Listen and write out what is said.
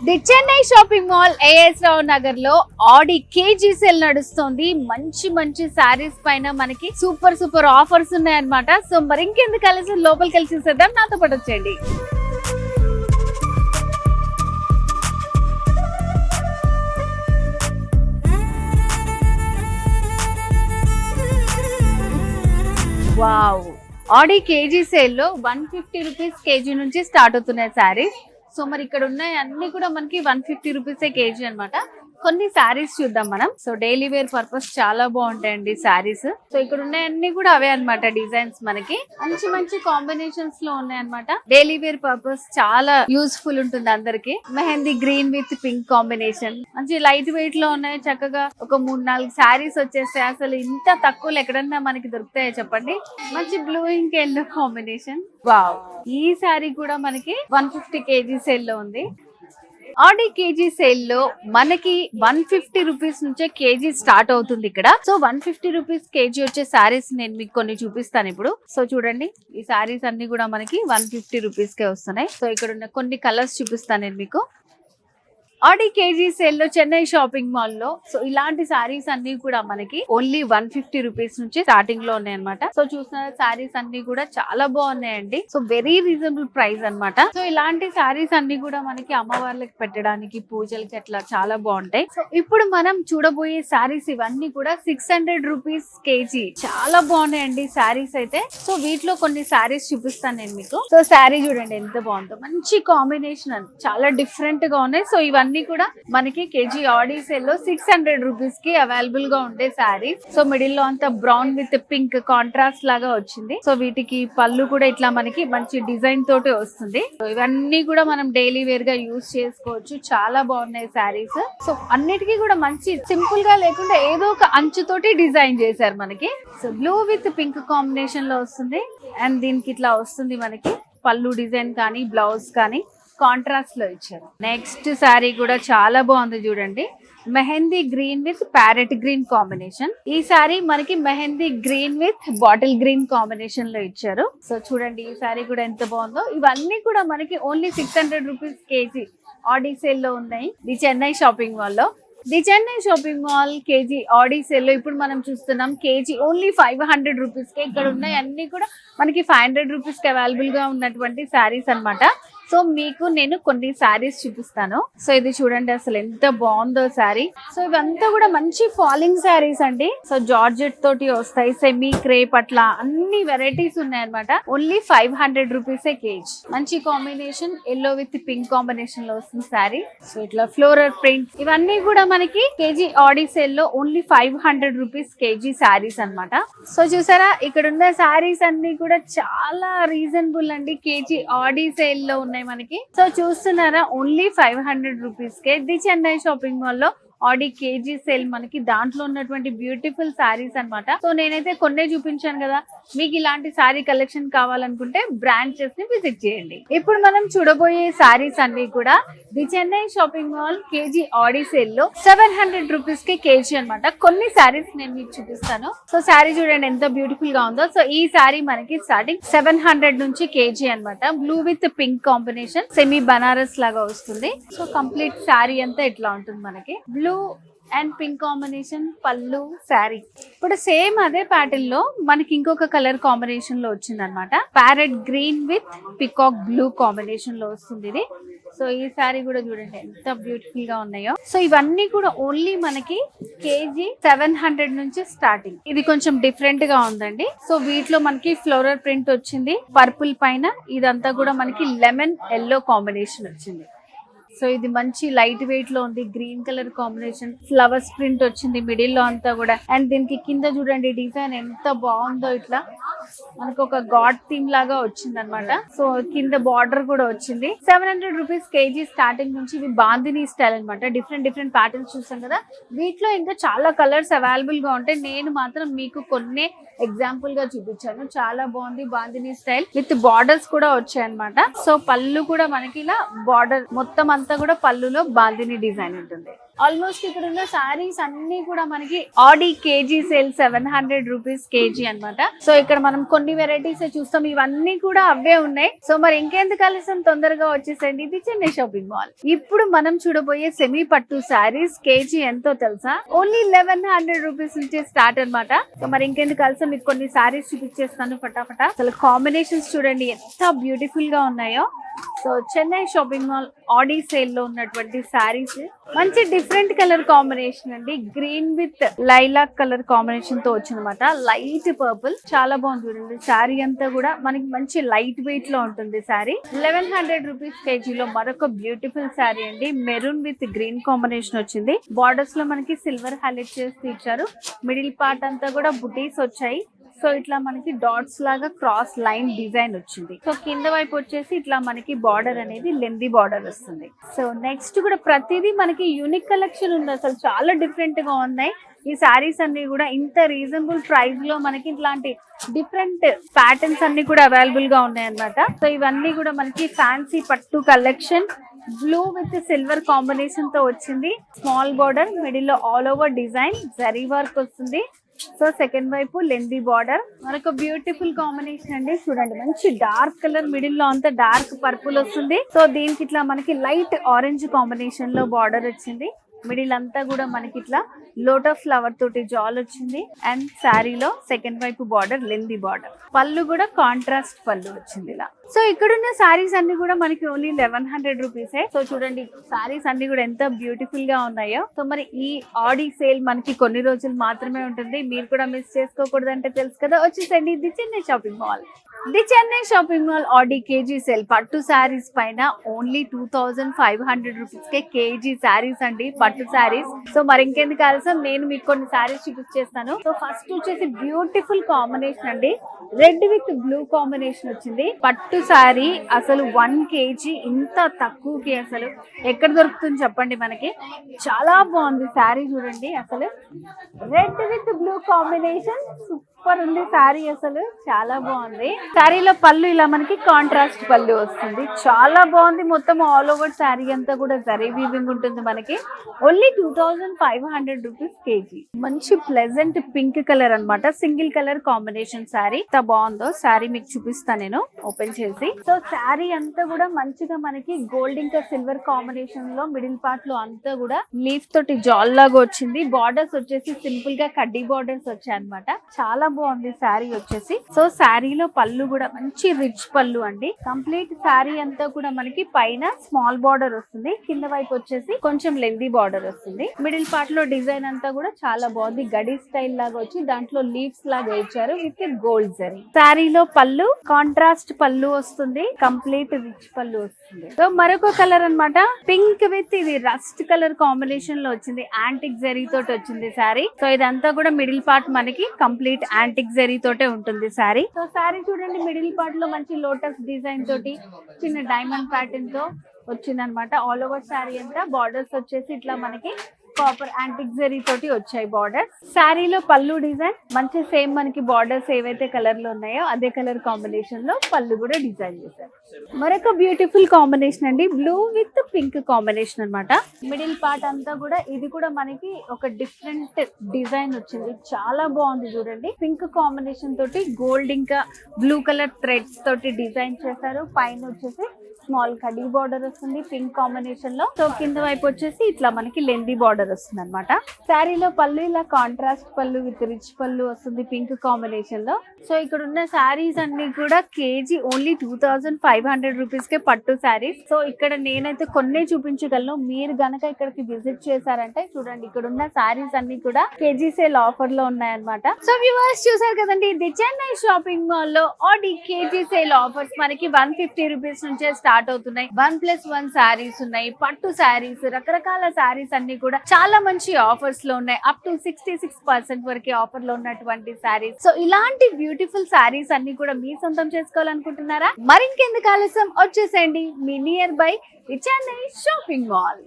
The Chennai shopping mall AS Rao Nagar లో ఆడి KG sale నడుస్తుంది. మంచి మంచి సారీస్ పైన మనకి సూపర్ సూపర్ ఆఫర్స్ ఉన్నాయన్నమాట. సో మరి ఇంకెందుకు కలిసి లోపలికి కలిసి చూసేద్దాం, నాతో పాటు వచ్చేయండి. వావ్, ఆడి కేజీ సేల్ లో 150 రూపీస్ కేజీ నుంచి స్టార్ట్ అవుతున్నాయి సారీస్. సో మరి ఇక్కడ ఉన్నాయి అన్ని కూడా మనకి 150 రూపీసే కేజీ అన్నమాట. కొన్ని శారీస్ చూద్దాం మనం. సో డైలీ వేర్ పర్పస్ చాలా బాగుంటాయండి శారీస్. సో ఇక్కడ ఉన్నాయన్నీ కూడా అవే అన్నమాట. డిజైన్స్ మనకి మంచి మంచి కాంబినేషన్స్ లో ఉన్నాయన్నమాట. డైలీ వేర్ పర్పస్ చాలా యూస్ఫుల్ ఉంటుంది అందరికి. Mehndi green with pink combination మంచి లైట్ వెయిట్ లో ఉన్నాయి. చక్కగా ఒక 3-4 శారీస్ వచ్చేస్తాయి. అసలు ఇంత తక్కువలో ఎక్కడన్నా మనకి దొరుకుతాయో చెప్పండి. మంచి blue ink yellow combination. Wow, ఈ శారీ కూడా మనకి 150 కేజీ సేల్ లో ఉంది. ఆడి కేజీ సేల్ లో మనకి 150 రూపీస్ నుంచే కేజీ స్టార్ట్ అవుతుంది ఇక్కడ. సో 150 రూపీస్ కేజీ వచ్చే శారీస్ నేను మీకు కొన్ని చూపిస్తాను ఇప్పుడు. సో చూడండి, ఈ శారీస్ అన్ని కూడా మనకి 150 రూపీస్ కే వస్తున్నాయి. సో ఇక్కడ ఉన్న కొన్ని కలర్స్ చూపిస్తాను నేను మీకు. ఆడి కేజీ సేల్ లో చెన్నై షాపింగ్ మాల్ లో సో ఇలాంటి సారీస్ అన్ని కూడా మనకి ఓన్లీ 150 రూపీస్ నుంచి స్టార్టింగ్ లో ఉన్నాయి అనమాట. సో చూసిన సారీస్ అన్ని కూడా చాలా బాగున్నాయండి. సో వెరీ రీజనబుల్ ప్రైస్ అన్నమాట. సో ఇలాంటి సారీస్ అన్ని కూడా మనకి అమ్మవార్లకి పెట్టడానికి, పూజలకి అట్లా చాలా బాగుంటాయి. సో ఇప్పుడు మనం చూడబోయే సారీస్ ఇవన్నీ కూడా 600 రూపీస్ కేజీ. చాలా బాగున్నాయండి సారీస్ అయితే. సో వీటిలో కొన్ని సారీస్ చూపిస్తాను నేను మీకు. సో సారీ చూడండి ఎంత బాగుందో, మంచి కాంబినేషన్, చాలా డిఫరెంట్ గా ఉన్నాయి. సో ఇవన్నీ కూడా మనకి కేజీ ఆడి సేల్ లో 600 రూపీస్ కి అవైలబుల్ గా ఉండే శారీస్. సో మిడిల్ లో అంతా బ్రౌన్ విత్ పింక్ కాంట్రాస్ట్ లాగా వచ్చింది. సో వీటికి పళ్ళు కూడా ఇట్లా మనకి మంచి డిజైన్ తోటి వస్తుంది. సో ఇవన్నీ కూడా మనం డైలీ వేర్ గా యూజ్ చేసుకోవచ్చు. చాలా బాగున్నాయి శారీస్. సో అన్నిటికీ కూడా మంచి సింపుల్ గా లేకుండా ఏదో ఒక అంచుతోటి డిజైన్ చేశారు మనకి. So blue with pink combination లో వస్తుంది. అండ్ దీనికి ఇట్లా వస్తుంది మనకి పళ్ళు డిజైన్ కానీ, బ్లౌజ్ కానీ కాంట్రాస్ట్ లో ఇచ్చారు. నెక్స్ట్ శారీ కూడా చాలా బాగుంది చూడండి. Mehndi green with parrot green combination. ఈ శారీ మనకి mehndi green with bottle green combination లో ఇచ్చారు. సో చూడండి ఈ శారీ కూడా ఎంత బాగుందో. ఇవన్నీ కూడా మనకి ఓన్లీ 600 రూపీస్ కేజీ ఆడి సేల్ లో ఉన్నాయి ది చెన్నై షాపింగ్ మాల్ లో. The Chennai shopping mall KG Audi sale లో ఇప్పుడు మనం చూస్తున్నాం కేజీ ఓన్లీ 500 రూపీస్ కే. ఇక్కడ ఉన్నాయి అన్ని కూడా మనకి 500 రూపీస్ కి అవైలబుల్ గా ఉన్నటువంటి శారీస్ అన్నమాట. సో మీకు నేను కొన్ని శారీస్ చూపిస్తాను. సో ఇది చూడండి అసలు ఎంత బాగుందో శారీ. సో ఇవంతా కూడా మంచి ఫాలింగ్ శారీస్ అండి. సో జార్జెట్ తోటి వస్తాయి, సెమీ క్రేప్ అట్లా అన్ని వెరైటీస్ ఉన్నాయి అనమాట. ఓన్లీ 500 రూపీసే కేజీ. మంచి combination yellow with pink combination లో వస్తుంది శారీ. సో ఇట్లా ఫ్లోరల్ ప్రింట్ ఇవన్నీ కూడా మనకి కేజీ ఆడి సేల్ లో ఓన్లీ 500 రూపీస్ కేజీ శారీస్ అనమాట. సో చూసారా ఇక్కడ ఉన్న శారీస్ అన్ని కూడా చాలా రీజనబుల్ అండి. కేజీ ఆడి సేల్ లో ఉన్నాయి మనకి. సో చూస్తున్నారా only 500 rupees K the Chennai shopping mall లో ఆడి కేజీ సేల్ మనకి. దాంట్లో ఉన్నటువంటి బ్యూటిఫుల్ శారీస్ అన్నమాట. సో నేనైతే కొన్నే చూపించాను కదా, మీకు ఇలాంటి శారీ కలెక్షన్ కావాలనుకుంటే బ్రాంచెస్ ని విజిట్ చేయండి. ఇప్పుడు మనం చూడబోయే శారీస్ అన్ని కూడా the Chennai shopping mall KG Audi sale లో 700 రూపీస్ కి కేజీ అనమాట. కొన్ని శారీస్ నేను మీకు చూపిస్తాను. సో శారీ చూడండి ఎంత బ్యూటిఫుల్ గా ఉందో. సో ఈ శారీ మనకి స్టార్టింగ్ 700 నుంచి కేజీ అనమాట. Blue with pink combination, semi Banaras లాగా వస్తుంది. సో కంప్లీట్ శారీ అంతా ఇట్లా ఉంటుంది మనకి. బ్లూ అండ్ పింక్ కాంబినేషన్ పళ్ళు శారీ. ఇప్పుడు సేమ్ అదే ప్యాటర్న్ లో మనకి ఇంకొక కలర్ కాంబినేషన్ లో వచ్చింది అనమాట. Parrot green with peacock blue combination లో వస్తుంది ఇది. సో ఈ శారీ కూడా చూడండి ఎంత బ్యూటిఫుల్ గా ఉన్నాయో. సో ఇవన్నీ కూడా ఓన్లీ మనకి కేజీ 700 నుంచి స్టార్టింగ్. ఇది కొంచెం డిఫరెంట్ గా ఉందండి. సో వీటిలో మనకి ఫ్లోరల్ ప్రింట్ వచ్చింది పర్పుల్ పైన. ఇదంతా కూడా మనకి లెమన్ ఎల్లో కాంబినేషన్ వచ్చింది. సో ఇది మంచి లైట్ వెయిట్ లో ఉంది. Green colour combination, flowers print వచ్చింది మిడిల్ లో అంతా కూడా. అండ్ దీనికి కింద చూడండి డిజైన్ ఎంత బాగుందో. ఇట్లా మనకు ఒక గాడ్ థీమ్ లాగా వచ్చింది అనమాట. సో కింద బార్డర్ కూడా వచ్చింది. 700 రూపీస్ కేజీ స్టార్టింగ్ నుంచి. ఇవి బాందిని స్టైల్ అనమాట. డిఫరెంట్ ప్యాటర్న్స్ చూసాం కదా. వీటిలో ఇంకా చాలా కలర్స్ అవైలబుల్ గా ఉంటాయి. నేను మాత్రం మీకు కొన్ని ఎగ్జాంపుల్ గా చూపించాను. చాలా బాగుంది బాందిని స్టైల్ విత్ బార్డర్స్ కూడా వచ్చాయి అనమాట. సో పళ్ళు కూడా మనకి ఇలా బార్డర్ మొత్తం అంతా కూడా పళ్ళులో బాందిని డిజైన్ ఉంటుంది. ఆల్మోస్ట్ ఇక్కడ ఉన్న సారీస్ అన్ని కూడా మనకి ఆడి కేజీ సేల్ 700 రూపీస్ కేజీ అన్నమాట. సో ఇక్కడ మనం కొన్ని వెరైటీస్ చూస్తాం, ఇవన్నీ కూడా అవే ఉన్నాయి. సో మరి ఇంకెందుకు ఆలస్యం, తొందరగా వచ్చేసండి. ఇది చెన్నై షాపింగ్ మాల్. ఇప్పుడు మనం చూడబోయే సెమీ పట్టు సారీస్ కేజీ ఎంతో తెలుసా? ఓన్లీ 1100 రూపీస్ నుంచి స్టార్ట్ అన్నమాట. సో మరి ఇంకెందుకు ఆలస్యం, మీకు కొన్ని సారీస్ చూపించేస్తాను ఫటాఫటా. అసలు కాంబినేషన్స్ చూడండి ఎంత బ్యూటిఫుల్ గా ఉన్నాయో. సో చెన్నై షాపింగ్ మాల్ ఆడి సేల్ లో ఉన్నటువంటి సారీస్ మంచి డిఫరెంట్ కలర్ కాంబినేషన్ అండి. Green with lilac colour combination తో వచ్చిందన్నమాట. లైట్ పర్పుల్ చాలా బాగుంది చూడండి. శారీ అంతా కూడా మనకి మంచి లైట్ వెయిట్ లో ఉంటుంది. శారీ 1100 రూపీస్ కేజీలో మరొక బ్యూటిఫుల్ శారీ అండి. మెరూన్ విత్ గ్రీన్ కాంబినేషన్ వచ్చింది. బార్డర్స్ లో మనకి సిల్వర్ హైలైట్ చేసి ఇచ్చారు. మిడిల్ పార్ట్ అంతా కూడా బుటీస్ వచ్చాయి. సో ఇట్లా మనకి డాట్స్ లాగా క్రాస్ లైన్ డిజైన్ వచ్చింది. సో కింద వైపు వచ్చేసి ఇట్లా మనకి బార్డర్ అనేది లెందీ బార్డర్ వస్తుంది. సో నెక్స్ట్ కూడా ప్రతిదీ మనకి యూనిక్ కలెక్షన్ ఉంది. అసలు చాలా డిఫరెంట్ గా ఉన్నాయి ఈ సారీస్ అన్ని కూడా. ఇంత రీజనబుల్ ప్రైస్ లో మనకి ఇట్లాంటి డిఫరెంట్ ప్యాటర్న్స్ అన్ని కూడా అవైలబుల్ గా ఉన్నాయి అన్నమాట. సో ఇవన్నీ కూడా మనకి ఫ్యాన్సీ పట్టు collection. Blue with silver combination తో వచ్చింది. స్మాల్ బార్డర్, మిడిల్ లో all over design zari work వస్తుంది. సో సెకండ్ వైపు లెందీ బార్డర్, మనకు బ్యూటిఫుల్ కాంబినేషన్ అండి. చూడండి మంచి డార్క్ కలర్, మిడిల్ లో అంతా డార్క్ పర్పుల్ వస్తుంది. సో దీనికి ఇట్లా మనకి లైట్ ఆరెంజ్ కాంబినేషన్ లో బార్డర్ వచ్చింది. మిడిల్ అంతా కూడా మనకి ఇట్లా లోటస్ ఫ్లవర్ తోటి జాల్ వచ్చింది. అండ్ శారీలో సెకండ్ వైపు బార్డర్ లెందీ బార్డర్. పళ్ళు కూడా కాంట్రాస్ట్ పళ్ళు వచ్చింది ఇలా. సో ఇక్కడున్న సారీస్ అన్ని కూడా మనకి ఓన్లీ 1100 రూపీసే. సో చూడండి సారీస్ అన్ని కూడా ఎంత బ్యూటిఫుల్ గా ఉన్నాయో. సో మరి ఈ ఆడి సేల్ మనకి కొన్ని రోజులు మాత్రమే ఉంటుంది. మీరు కూడా మిస్ చేసుకోకూడదు అంటే తెలుసు కదా, వచ్చేసండి ఇది Chennai shopping mall. The Chennai shopping mall Audi KG sale. పట్టు శారీస్ పైన ఓన్లీ 2500 రూపీస్ కే కేజీ శారీస్ అండి, పట్టు శారీస్. సో మరి ఇంకెందుకు ఆలస్యం, నేను మీకు కొన్ని శారీస్ చూపించేస్తాను. సో ఫస్ట్ వచ్చేసి బ్యూటిఫుల్ కాంబినేషన్ అండి. రెడ్ విత్ బ్లూ కాంబినేషన్ వచ్చింది. పట్టు శారీ అసలు 1 కేజీ ఇంత తక్కువకి అసలు ఎక్కడ దొరుకుతుంది చెప్పండి మనకి. చాలా బాగుంది శారీ చూడండి. అసలు red with blue combination super ఉంది శారీ, అసలు చాలా బాగుంది. శారీలో పళ్ళు ఇలా మనకి కాంట్రాస్ట్ పళ్ళు వస్తుంది. చాలా బాగుంది. మొత్తం ఆల్ ఓవర్ శారీ అంతా కూడా జరీ వీవింగ్ ఉంటుంది మనకి. Only 2500 rupees KG. మంచి ప్లెజెంట్ పింక్ కలర్ అన్నమాట. Single colour combination sari. ఎంత బాగుందో శారీ మీకు చూపిస్తాను నేను ఓపెన్ చేసి. సో శారీ అంతా కూడా మంచిగా మనకి గోల్డ్ ఇంకా సిల్వర్ కాంబినేషన్ లో మిడిల్ పార్ట్ లో అంతా కూడా లీఫ్ తోటి జాల్ లాగా వచ్చింది. బార్డర్స్ వచ్చేసి సింపుల్ గా కడ్డీ బార్డర్స్ వచ్చాయి అనమాట. చాలా బాగుంది శారీ వచ్చేసి. సో శారీలో పళ్ళు కూడా మంచి రిచ్ పళ్ళు అండి. కంప్లీట్ శారీ అంతా కూడా మనకి పైన స్మాల్ బార్డర్ వస్తుంది. కింద వైపు వచ్చేసి కొంచెం లెందీ బార్డర్ వస్తుంది. మిడిల్ పార్ట్ లో డిజైన్ అంతా కూడా చాలా బాగుంది. గడి స్టైల్ లాగా వచ్చి దాంట్లో లీవ్స్ లాగా ఇచ్చారు విత్ గోల్డ్ జరీ. శారీలో పళ్ళు కాంట్రాస్ట్ పళ్ళు వస్తుంది. కంప్లీట్ రిచ్ పళ్ళు వస్తుంది. సో మరొక కలర్ అన్నమాట. పింక్ విత్ ఇది రస్ట్ కలర్ కాంబినేషన్ లో వచ్చింది. యాంటిక్ జరీ తోటి వచ్చింది శారీ. సో ఇదంతా కూడా మిడిల్ పార్ట్ మనకి కంప్లీట్ యాంటిక్ జరీ తోటే ఉంటుంది శారీ. సో శారీ చూడండి మిడిల్ పార్ట్ లో మంచి లోటస్ డిజైన్ తోటి చిన్న డైమండ్ ప్యాటర్న్ తో వచ్చిందనమాట. ఆల్ ఓవర్ శారీ అంతా బార్డర్స్ వచ్చేసి ఇట్లా మనకి కాపర్ యాంటిక్ జరీ తోటి వచ్చాయి బార్డర్. శారీలో పళ్ళు డిజైన్ మంచి సేమ్ మనకి బార్డర్స్ ఏవైతే కలర్ లో ఉన్నాయో అదే కలర్ కాంబినేషన్ లో పళ్ళు కూడా డిజైన్ చేశారు. మరొక బ్యూటిఫుల్ కాంబినేషన్ అండి. బ్లూ విత్ పింక్ కాంబినేషన్ అన్నమాట. మిడిల్ పార్ట్ అంతా కూడా ఇది కూడా మనకి ఒక డిఫరెంట్ డిజైన్ వచ్చింది. చాలా బాగుంది చూడండి. పింక్ కాంబినేషన్ తోటి గోల్డ్ ఇంకా బ్లూ కలర్ థ్రెడ్స్ తోటి డిజైన్ చేశారు. పైన వచ్చేసి స్మాల్ కడీ బార్డర్ వస్తుంది పింక్ కాంబినేషన్ లో. సో కింద వైపు వచ్చేసి ఇట్లా మనకి లెందీ బార్డర్ వస్తుంది అనమాట. శారీలో పళ్ళు ఇలా కాంట్రాస్ట్ పళ్ళు విత్ రిచ్ పళ్ళు వస్తుంది పింక్ కాంబినేషన్ లో. సో ఇక్కడ ఉన్న శారీస్ అన్ని కూడా కేజీ ఓన్లీ 2500 రూపీస్ కే పట్టు శారీస్. సో ఇక్కడ నేనైతే కొన్నే చూపించగలను. మీరు గనక ఇక్కడికి విజిట్ చేశారంటే చూడండి ఇక్కడ ఉన్న శారీస్ అన్ని కూడా కేజీ సేల్ ఆఫర్ లో ఉన్నాయన్నమాట. సో వ్యూవర్స్ చూసారు కదండి, ఇది చెన్నై షాపింగ్ మాల్ లో ఆడి కేజీ సేల్ ఆఫర్స్ మనకి 150 రూపీస్ నుంచే స్టార్ట్ అవుతున్నాయి. 1+1 శారీస్ ఉన్నాయి, పట్టు శారీస్, రకరకాల శారీస్ అన్ని కూడా చాలా మంచి ఆఫర్స్ లో ఉన్నాయి. అప్ టు 66% వరకు ఆఫర్ లో ఉన్నటువంటి శారీస్. సో ఇలాంటి బ్యూటిఫుల్ శారీస్ అన్ని కూడా మీ సొంతం చేసుకోవాలనుకుంటున్నారా? మరింకెందుకు ఆలస్యం, వచ్చేసేయండి మీ nearby Chennai shopping mall.